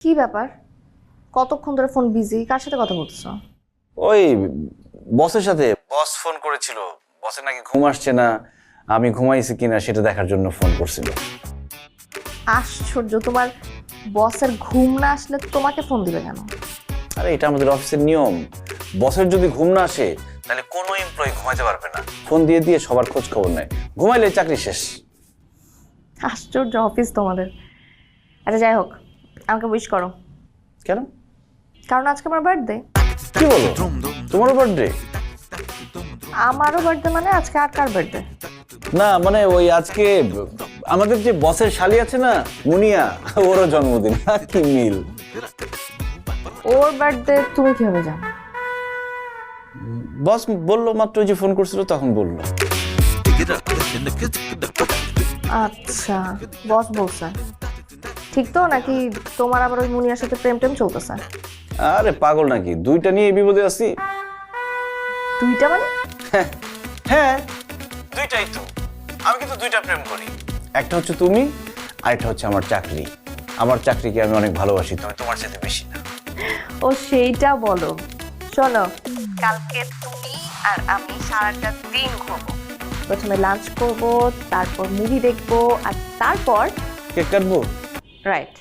কি ব্যাপার? কতক্ষণ ধরে ফোন বিজি? কার সাথে কথা বলতেছো? ওই বসের সাথে। বস ফোন করেছিল, বসের নাকি ঘুম আসছে না, আমি ঘুমাইছি কিনা সেটা দেখার জন্য ফোন করছিল। আশ্চর্য, তোমার বসের ঘুম না আসলে তোমাকে ফোন দিবে কেন? আরে এটা আমাদের অফিসের নিয়ম। বসের যদি ঘুম না আসে তাহলে কোনো এমপ্লয়ি ঘুমাইতে পারবে না, ফোন দিয়ে দিয়ে সবার খোঁজ খবর নেয়, ঘুমাইলে চাকরি শেষ। আশ্চর্য অফিস তোমাদের। আচ্ছা যাই হোক, আমাকে উইশ করো। কেন? কারণ আজকে আমার বার্থডে। কি বলো, তোমারও বার্থডে? আমারও বার্থডে মানে আজকে আর কার বার্থডে? না মানে ওই আজকে আমাদের যে বসের শালি আছে না, মুনিয়া, ওরও জন্মদিন। কি মিল! ওর বার্থডে তুমি কিভাবে জানো? বস বললো মাত্র, যে ফোন করছিল তখন বললো। আচ্ছা, বস বলছে ঠিক তো, নাকি তোমার আবার ওই মুনিয়ার সাথে প্রেম টেম চলতেছে? আরে পাগল নাকি, দুইটা নিয়ে এই বিপদে আছি। দুইটা মানে? হ্যাঁ দুইটাই তো, আমি কিন্তু দুইটা প্রেম করি। একটা হচ্ছে তুমি, আর একটা হচ্ছে আমার চাকরি। আমার চাকরিকে আমি অনেক ভালোবাসি, তবে তোমার সাথে বেশি না। ও সেইটা বলো। শোনো, কালকে তুমি আর আমি সারাটা দিন ঘুরবো। প্রথমে লাঞ্চ করব, তারপর মুভি দেখবো, আর তারপর কেক কাটবো। রাইট